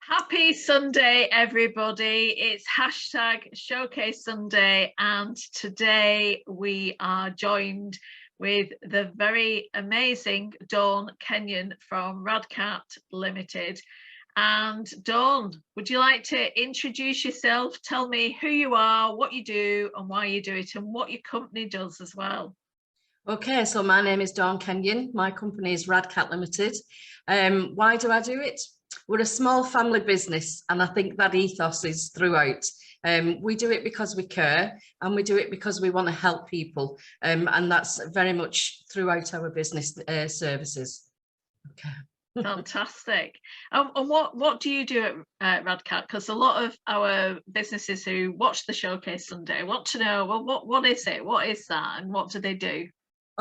Happy Sunday, everybody. It's hashtag Showcase Sunday, and today we are joined with the very amazing Dawn Kenyon from RADCaT Limited. And Dawn, would you like to introduce yourself? Tell me who you are, what you do and why you do it, and what your company does as well. Okay, so my name is Dawn Kenyon. My company is RADCaT Limited. Why do I do it? We're a small family business, and I think that ethos is throughout. We do it because we care, and we do it because we want to help people, and that's very much throughout our business services. Okay. Fantastic. And what do you do at RADCaT? Because a lot of our businesses who watch the Showcase Sunday want to know, well, what is it? What is that? And what do they do?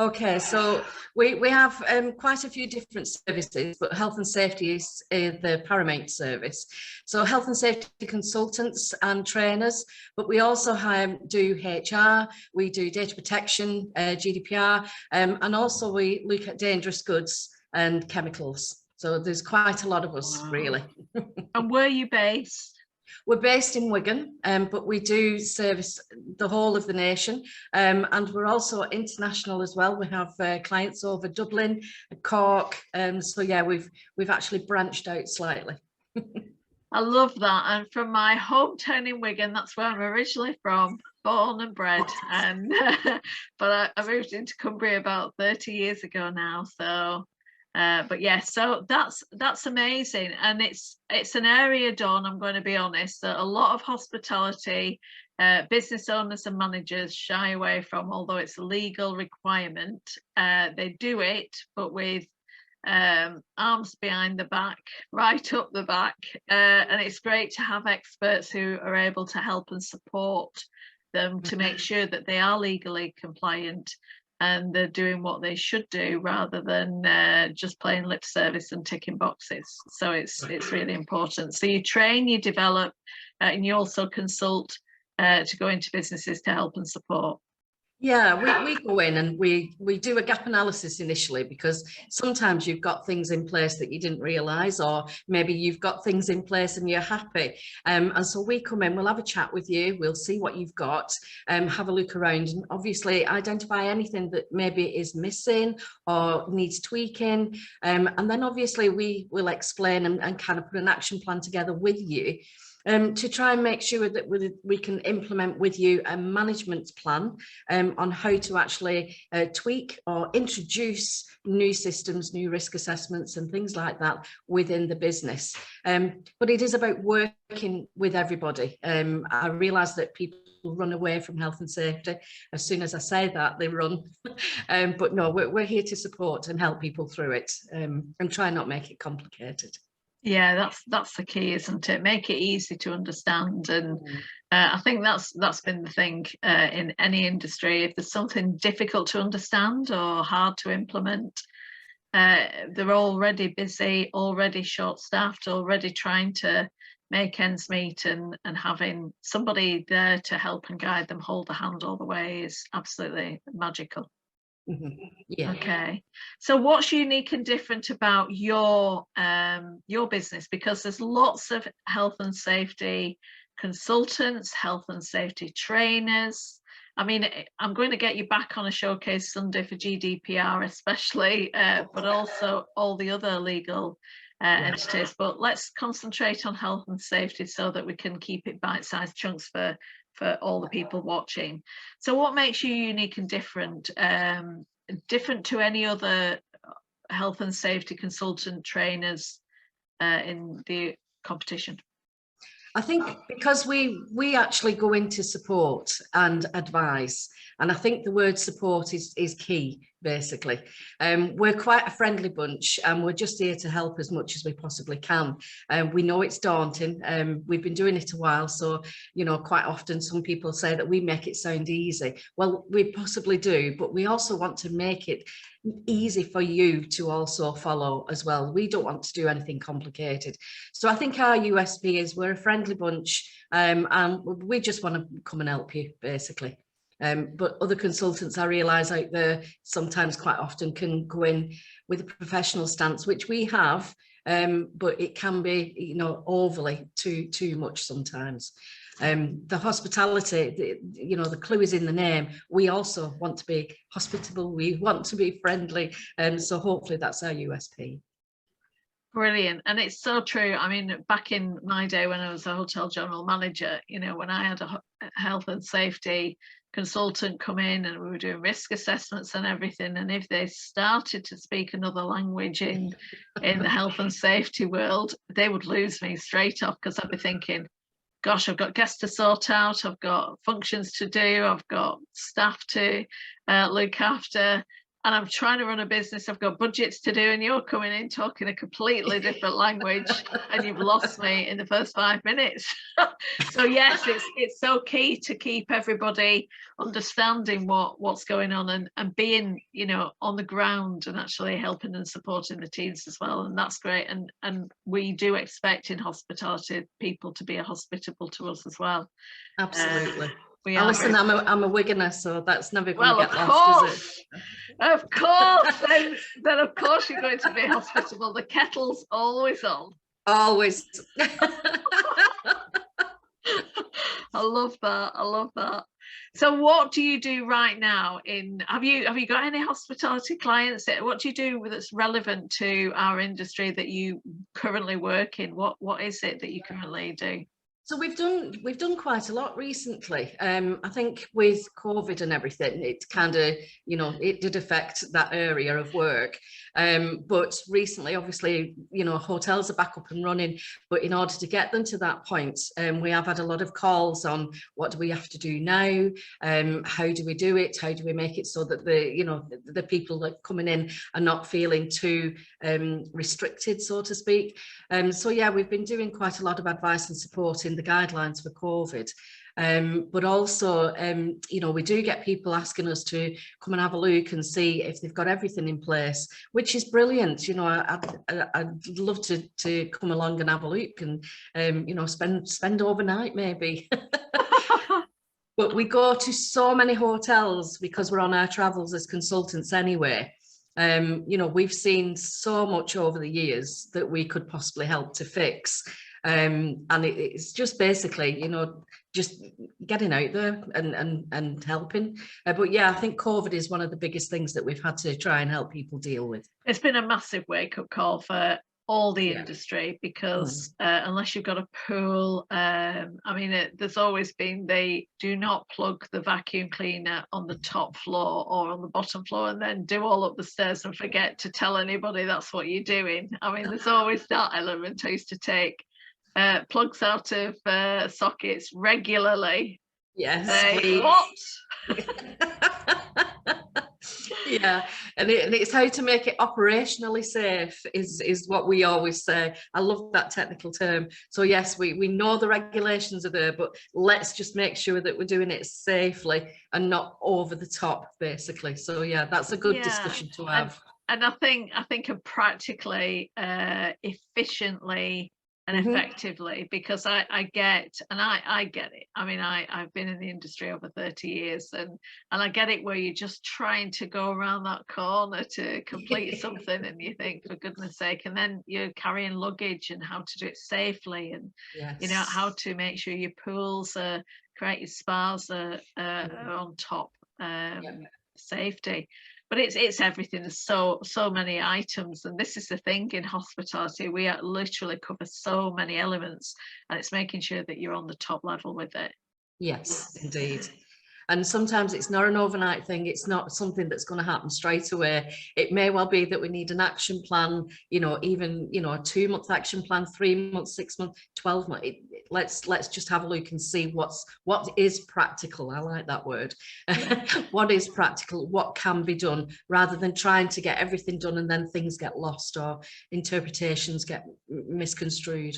Okay, so we have quite a few different services, but health and safety is the paramount service. So health and safety consultants and trainers, but we also do HR, we do data protection, GDPR, and also we look at dangerous goods and chemicals. So there's quite a lot of us, really. And where are you based? We're based in Wigan, but we do service the whole of the nation, and we're also international as well. We have clients over Dublin, Cork, so yeah, we've actually branched out slightly. I love that. And from my hometown in Wigan, that's where I'm originally from, born and bred, and but I moved into Cumbria about 30 years ago now, so but yeah, so that's amazing. And it's an area, Dawn, I'm going to be honest, that a lot of hospitality business owners and managers shy away from, although it's a legal requirement. They do it, but with arms behind the back, right up the back, and it's great to have experts who are able to help and support them to make sure that they are legally compliant and they're doing what they should do, rather than just playing lip service and ticking boxes. So it's really important. So you train, you develop, and you also consult to go into businesses to help and support. Yeah, we go in and we do a gap analysis initially, because sometimes you've got things in place that you didn't realise, or maybe you've got things in place and you're happy. And so we come in, we'll have a chat with you, we'll see what you've got, have a look around, and obviously identify anything that maybe is missing or needs tweaking. And then obviously we will explain and kind of put an action plan together with you. To try and make sure that we can implement with you a management plan on how to actually tweak or introduce new systems, new risk assessments and things like that within the business. But it is about working with everybody. I realise that people run away from health and safety. As soon as I say that, they run. But no, we're here to support and help people through it, and try not make it complicated. Yeah, that's the key, isn't it? Make it easy to understand. And I think that's been the thing in any industry. If there's something difficult to understand or hard to implement, they're already busy, already short-staffed, already trying to make ends meet, and having somebody there to help and guide them, hold the hand all the way, is absolutely magical. Yeah. Okay, so what's unique and different about your business? Because there's lots of health and safety consultants, health and safety trainers. I mean, I'm going to get you back on a Showcase Sunday for GDPR especially, but also all the other legal entities. But let's concentrate on health and safety so that we can keep it bite-sized chunks for all the people watching. So what makes you unique and different to any other health and safety consultant trainers in the competition? I think because we actually go into support and advise, and I think the word support is key, basically. We're quite a friendly bunch, and we're just here to help as much as we possibly can. We know it's daunting. We've been doing it a while, so you know, quite often some people say that we make it sound easy. Well, we possibly do, but we also want to make it easy for you to also follow as well. We don't want to do anything complicated. So I think our USP is we're a friendly bunch, and we just want to come and help you, basically. But other consultants I realise out there sometimes quite often can go in with a professional stance, which we have, but it can be, you know, overly too much sometimes. The hospitality, you know, the clue is in the name. We also want to be hospitable, we want to be friendly, so hopefully that's our USP. Brilliant. And it's so true. I mean, back in my day when I was a hotel general manager, you know, when I had a health and safety consultant come in and we were doing risk assessments and everything, and if they started to speak another language in the health and safety world, they would lose me straight off, because I'd be thinking, gosh, I've got guests to sort out, I've got functions to do, I've got staff to look after, and I'm trying to run a business, I've got budgets to do, and you're coming in talking a completely different language, and you've lost me in the first 5 minutes. So yes, it's so key to keep everybody understanding what's going on, and being, you know, on the ground and actually helping and supporting the teams as well. And that's great. And we do expect in hospitality people to be hospitable to us as well. Absolutely. Alison, I'm a Wiganer, so that's never going to get lost, is it? Of course, then of course you're going to be hospitable. The kettle's always on. Always. I love that. I love that. So what do you do right now have you got any hospitality clients? What do you do that's relevant to our industry that you currently work in? What is it that you currently do? So we've done quite a lot recently. I think with COVID and everything, it kind of, you know, it did affect that area of work. But recently, obviously, you know, hotels are back up and running. But in order to get them to that point, we have had a lot of calls on what do we have to do now? How do we do it? How do we make it so that the people that are coming in are not feeling too restricted, so to speak? So yeah, we've been doing quite a lot of advice and support in the guidelines for COVID, but also you know, we do get people asking us to come and have a look and see if they've got everything in place, which is brilliant. You know, I'd love to come along and have a look and you know, spend overnight maybe. But we go to so many hotels because we're on our travels as consultants anyway. You know, we've seen so much over the years that we could possibly help to fix. And it's just basically, you know, just getting out there and helping. But yeah, I think COVID is one of the biggest things that we've had to try and help people deal with. It's been a massive wake-up call for all the industry, because unless you've got a pool, I mean, there's always been, they do not plug the vacuum cleaner on the top floor or on the bottom floor and then do all up the stairs and forget to tell anybody that's what you're doing. I mean, there's always that element. I used to take plugs out of sockets regularly. Yes, what? Yeah, and it's how to make it operationally safe is what we always say. I love that technical term. So yes, we know the regulations are there, but let's just make sure that we're doing it safely and not over the top, basically. So yeah, that's a good discussion to have. And I think practically, efficiently and effectively, because I get it. I mean, I've been in the industry over 30 years, and I get it, where you're just trying to go around that corner to complete something and you think, for goodness sake, and then you're carrying luggage and how to do it safely, and you know, how to make sure your pools are correct, your spas are on top, safety. But it's everything. There's so many items, and this is the thing in hospitality, we literally cover so many elements, and it's making sure that you're on the top level with it. Yes, indeed. And sometimes it's not an overnight thing. It's not something that's going to happen straight away. It may well be that we need an action plan, you know, even, you know, a 2-month action plan, 3 months, 6 months, 12 months. Let's just have a look and see what is practical. I like that word. What is practical, what can be done, rather than trying to get everything done and then things get lost or interpretations get misconstrued.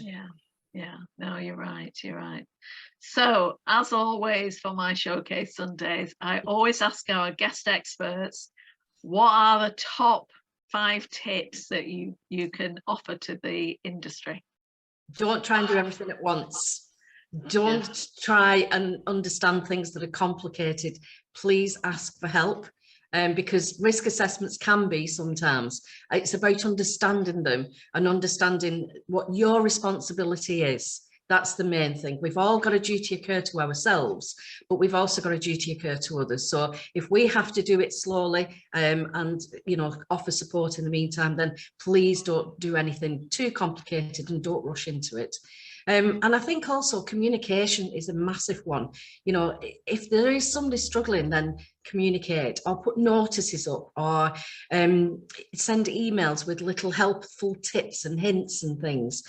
Yeah, no, you're right. So, as always, for my Showcase Sundays, I always ask our guest experts, what are the top 5 tips that you can offer to the industry? Don't try and do everything at once. Don't try and understand things that are complicated. Please ask for help. Because risk assessments can be sometimes, it's about understanding them and understanding what your responsibility is. That's the main thing. We've all got a duty occur to ourselves, but we've also got a duty occur to others. So if we have to do it slowly and, you know, offer support in the meantime, then please don't do anything too complicated and don't rush into it. And I think also communication is a massive one. You know, if there is somebody struggling, then communicate or put notices up or send emails with little helpful tips and hints and things.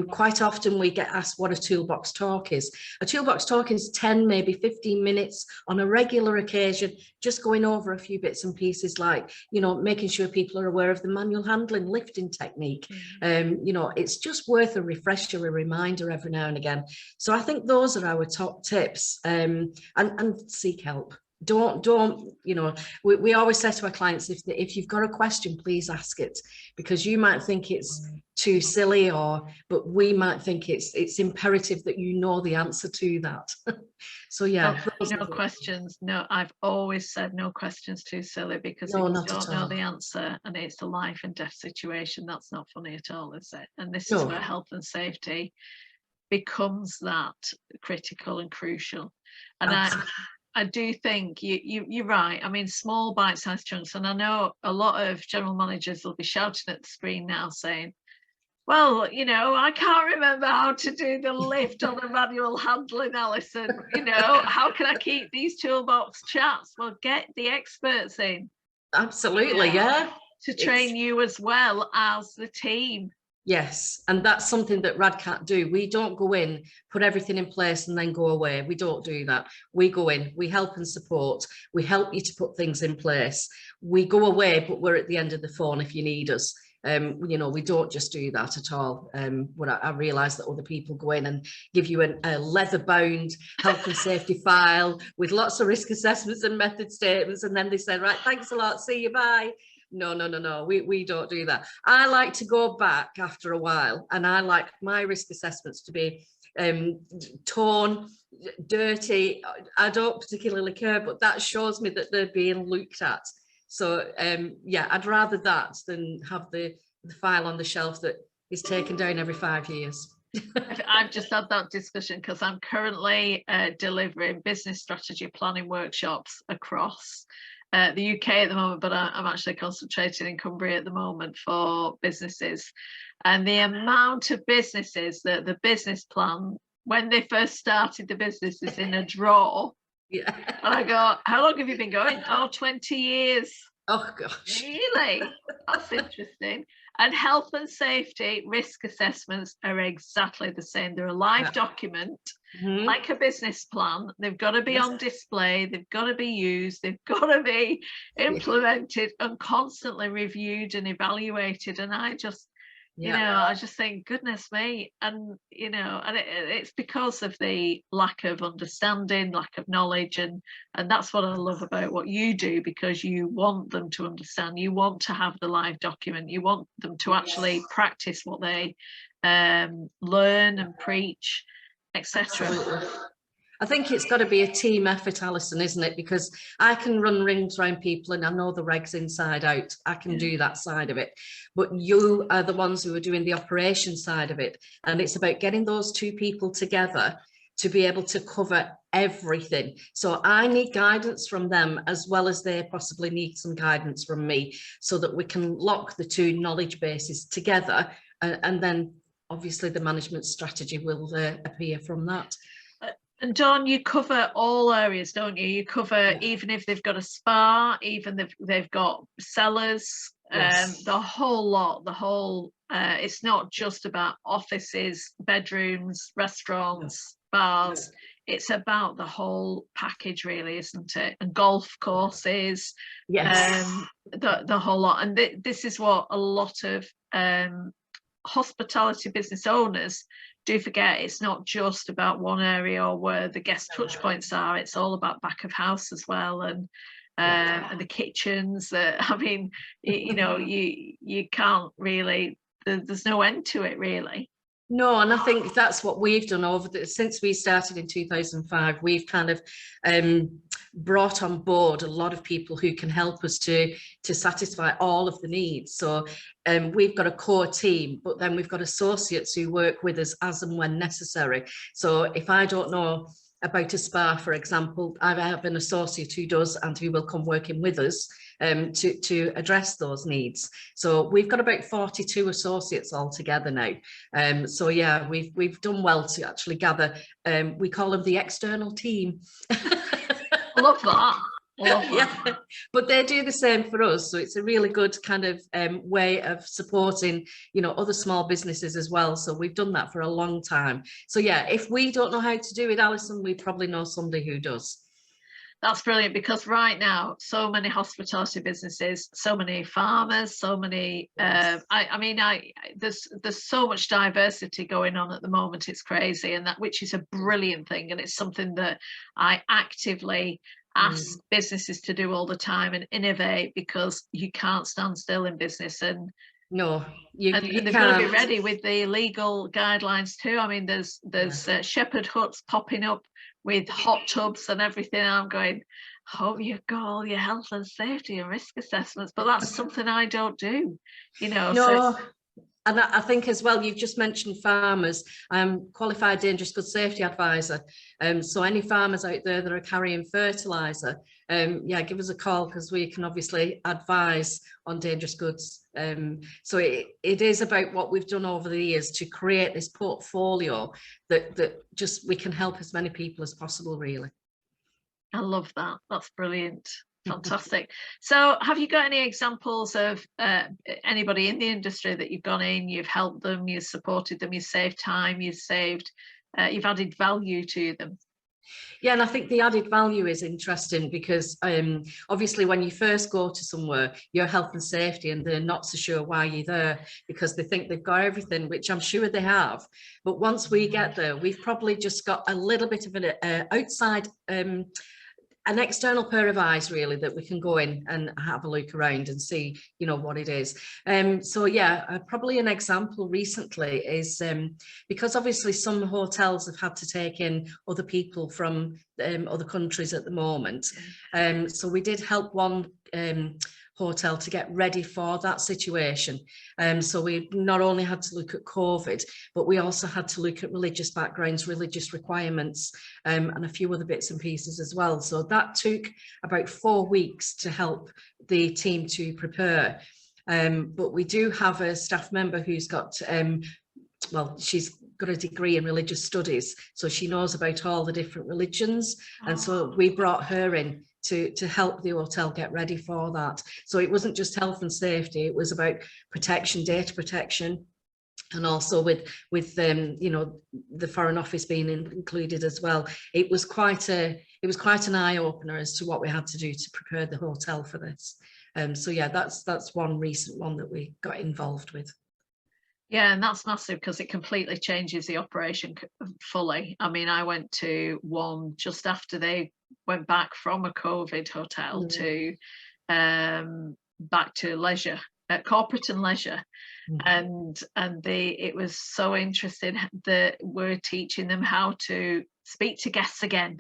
Quite often we get asked what a toolbox talk is. A toolbox talk is 10, maybe 15 minutes on a regular occasion, just going over a few bits and pieces, like, you know, making sure people are aware of the manual handling lifting technique. You know, it's just worth a refresher, a reminder every now and again. So I think those are our top tips, and seek help. Don't, you know, we always say to our clients, if you've got a question, please ask it, because you might think it's too silly, but we might think it's imperative that you know the answer to that. So yeah, no questions. No, I've always said no questions too silly, because if you don't know the answer and it's a life and death situation, that's not funny at all, is it? And this is where health and safety becomes that critical and crucial. And I do think you're right. I mean, small bite-sized chunks. And I know a lot of general managers will be shouting at the screen now saying, well, you know, I can't remember how to do the lift on a manual handling, Alison. You know, how can I keep these toolbox chats? Well, get the experts in. Absolutely, yeah. To train you as well as the team. Yes, and that's something that RADCaT do. We don't go in, put everything in place and then go away. We don't do that. We go in, we help and support. We help you to put things in place. We go away, but we're at the end of the phone if you need us. You know, we don't just do that at all. When I realise that other people go in and give you a leather-bound health and safety file with lots of risk assessments and method statements, and then they say, right, thanks a lot, see you, bye. No, we don't do that. I like to go back after a while, and I like my risk assessments to be torn, dirty. I don't particularly care, but that shows me that they're being looked at. So yeah, I'd rather that than have the file on the shelf that is taken down every 5 years. I've just had that discussion because I'm currently delivering business strategy planning workshops across the UK at the moment, but I'm actually concentrating in Cumbria at the moment for businesses. And the amount of businesses that the business plan, when they first started the business, is in a drawer. Yeah. And I go, how long have you been going? Oh, 20 years. Oh gosh. Really? That's interesting. And health and safety risk assessments are exactly the same. They're a live document, like a business plan. They've got to be on display. They've got to be used. They've got to be implemented and constantly reviewed and evaluated. And I just, you know, I just think, goodness me. And, you know, and it's because of the lack of understanding, lack of knowledge. And that's what I love about what you do, because you want them to understand. You want to have the live document. You want them to actually practice what they learn and preach, etc. I think it's got to be a team effort, Alison, isn't it? Because I can run rings around people and I know the regs inside out. I can do that side of it. But you are the ones who are doing the operation side of it. And it's about getting those two people together to be able to cover everything. So I need guidance from them as well as they possibly need some guidance from me, so that we can lock the two knowledge bases together. And then obviously the management strategy will appear from that. And Dawn, you cover all areas, don't you? You cover even if they've got a spa, even if they've got cellars, the whole lot, the whole, it's not just about offices, bedrooms, restaurants, bars. It's about the whole package, really, isn't it? And golf courses, the whole lot. And this is what a lot of hospitality business owners do forget. It's not just about one area or where the guest touch points are. It's all about back of house as well, and the kitchens. I mean, you know, you can't really. There's no end to it, really. No, and I think that's what we've done since we started in 2005. We've kind of brought on board a lot of people who can help us to satisfy all of the needs. So we've got a core team, but then we've got associates who work with us as and when necessary. So if I don't know about a spa, for example, I have an associate who does and who will come working with us to address those needs. So we've got about 42 associates altogether now. So yeah, we've done well to actually gather. We call them the external team. I love that. Yeah, but they do the same for us, so it's a really good kind of way of supporting, you know, other small businesses as well. So we've done that for a long time. So yeah, if we don't know how to do it, Alison, we probably know somebody who does. That's brilliant, because right now so many hospitality businesses, so many farmers, so many I mean there's so much diversity going on at the moment. It's crazy, and that, which is a brilliant thing, and it's something that I actively ask businesses to do all the time and innovate, because you can't stand still in business. And no, you they've can't. got to be ready with the legal guidelines too. I mean, there's shepherd huts popping up with hot tubs and everything. I'm going, hope you've got all your health and safety and risk assessments, but that's something I don't do, you know. No. So and I think as well, you've just mentioned farmers. I'm qualified dangerous goods safety advisor. So any farmers out there that are carrying fertilizer, yeah, give us a call, because we can obviously advise on dangerous goods. So it is about what we've done over the years to create this portfolio that just we can help as many people as possible, really. I love that. That's brilliant. Fantastic. So have you got any examples of anybody in the industry that you've gone in, you've helped them, you've supported them, you've saved time, you've added value to them? Yeah, and I think the added value is interesting, because obviously when you first go to somewhere, your health and safety, and they're not so sure why you're there, because they think they've got everything, which I'm sure they have. But once we get there, we've probably just got a little bit of an outside an external pair of eyes, really, that we can go in and have a look around and see, you know, what it is. So yeah, probably an example recently is because obviously some hotels have had to take in other people from other countries at the moment. So we did help one hotel to get ready for that situation. So we not only had to look at COVID, but we also had to look at religious backgrounds, religious requirements, and a few other bits and pieces as well. So that took about 4 weeks to help the team to prepare. But we do have a staff member who's got, well, she's got a degree in religious studies, so she knows about all the different religions. And so we brought her in to help the hotel get ready for that. So it wasn't just health and safety, it was about protection, data protection, and also with you know, the Foreign Office being included as well. It was quite an eye-opener as to what we had to do to prepare the hotel for this. So yeah, that's one recent one that we got involved with. Yeah, and that's massive, because it completely changes the operation fully. I mean, I went to one just after they went back from a COVID hotel to back to leisure, corporate and leisure. And it was so interesting that we're teaching them how to speak to guests again.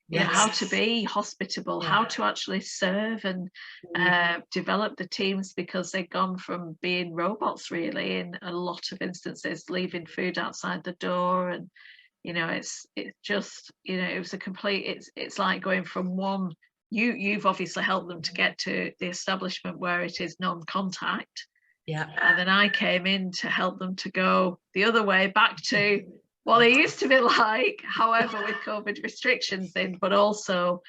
You know, how to be hospitable, how to actually serve and develop the teams, because they've gone from being robots, really, in a lot of instances, leaving food outside the door. And you know, it's just, you know, it was a complete, it's like going from one, you've obviously helped them to get to the establishment where it is non-contact, and then I came in to help them to go the other way back to what it used to be like, however, with COVID restrictions in, but also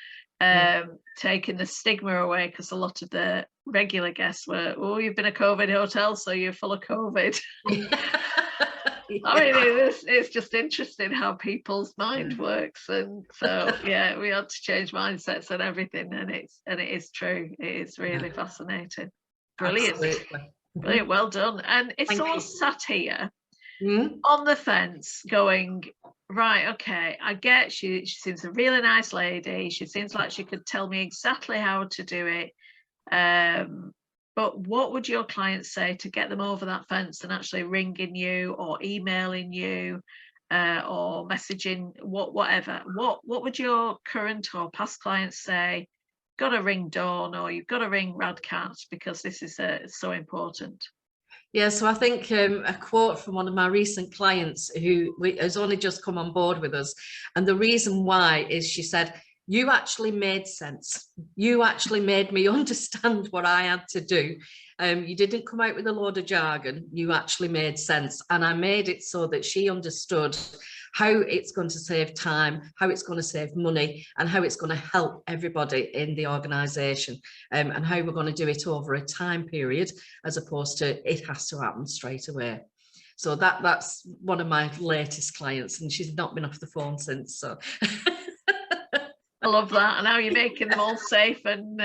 taking the stigma away, because a lot of the regular guests were, oh, you've been a COVID hotel, so you're full of COVID. I mean, it's just interesting how people's mind works. And so yeah, we had to change mindsets and everything, and it is true. It is really fascinating. Brilliant. Absolutely. Brilliant, well done. And if someone's sat here on the fence going, right, okay, I get she seems a really nice lady, she seems like she could tell me exactly how to do it, but what would your clients say to get them over that fence and actually ringing you or emailing you or messaging, whatever? What would your current or past clients say? Got to ring Dawn, or you've got to ring RADCaT because this is so important. Yeah, so I think a quote from one of my recent clients who has only just come on board with us, and the reason why is she said, "You actually made sense. You actually made me understand what I had to do. You didn't come out with a load of jargon. You actually made sense." And I made it so that she understood how it's going to save time, how it's going to save money, and how it's going to help everybody in the organisation, and how we're going to do it over a time period, as opposed to it has to happen straight away. So that's one of my latest clients, and she's not been off the phone since. So I love that. And how you're making them all safe and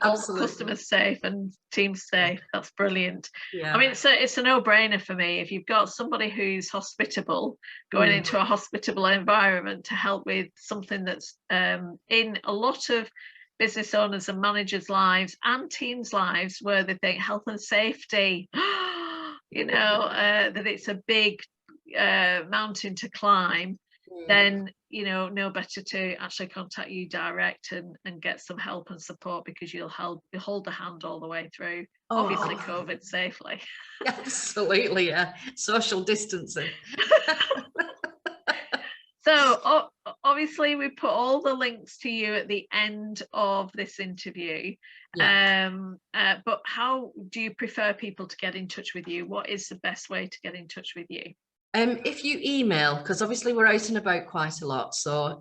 all the customers safe and teams safe. That's brilliant. Yeah. I mean, it's a no-brainer for me. If you've got somebody who's hospitable, going into a hospitable environment to help with something that's in a lot of business owners and managers' lives and teams' lives, where they think health and safety, you know, that it's a big mountain to climb, then, you know, no better to actually contact you direct and get some help and support, because you'll hold the hand all the way through. Obviously COVID safely. Absolutely, yeah. Social distancing. So obviously we put all the links to you at the end of this interview. Yeah. But how do you prefer people to get in touch with you? What is the best way to get in touch with you? If you email, because obviously we're out and about quite a lot, so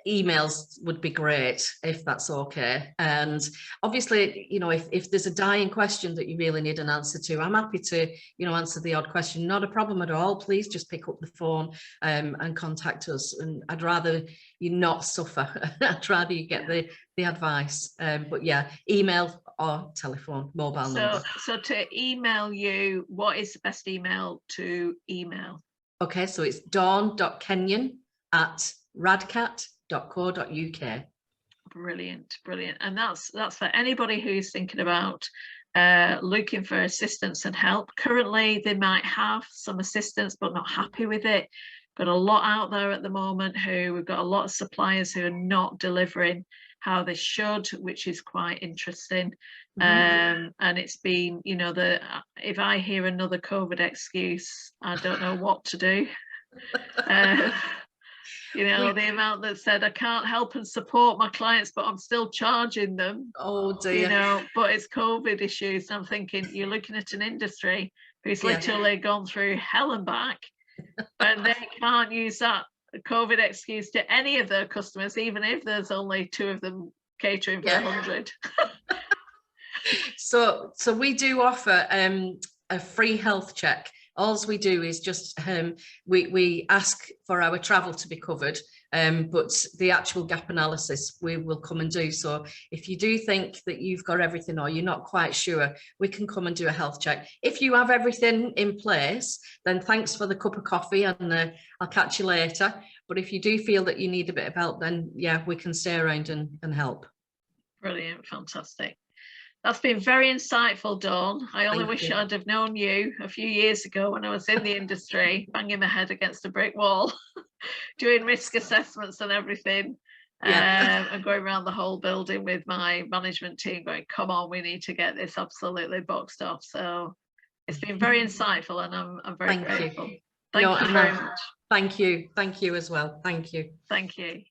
emails would be great if that's okay. And obviously, you know, if there's a dying question that you really need an answer to, I'm happy to, you know, answer the odd question. Not a problem at all. Please just pick up the phone and contact us. And I'd rather you not suffer. I'd rather you get the advice. But yeah, email or telephone, mobile number. So to email you, what is the best email to email? Okay, so it's dawn.kenyon@radcat.co.uk. Brilliant. And that's for anybody who's thinking about looking for assistance and help. Currently, they might have some assistance but not happy with it. Got a lot out there at the moment we've got a lot of suppliers who are not delivering how they should, which is quite interesting. And it's been, you know, if I hear another COVID excuse, I don't know what to do. You know, the amount that said I can't help and support my clients, but I'm still charging them. Oh dear. You know, but it's COVID issues. I'm thinking you're looking at an industry who's literally gone through hell and back, and they can't use that COVID excuse to any of their customers, even if there's only 2 of them catering for 100. So we do offer a free health check. All we do is just we ask for our travel to be covered, but the actual gap analysis we will come and do. So if you do think that you've got everything or you're not quite sure, we can come and do a health check. If you have everything in place, then thanks for the cup of coffee, and I'll catch you later. But if you do feel that you need a bit of help, then yeah, we can stay around and help. Brilliant, fantastic. That's been very insightful, Dawn. I only wish I'd have known you a few years ago when I was in the industry, banging my head against a brick wall, doing risk assessments and everything, and going around the whole building with my management team going, come on, we need to get this absolutely boxed off. So it's been very insightful, and I'm very grateful. Thank you very much. Thank you as well. Thank you. Thank you.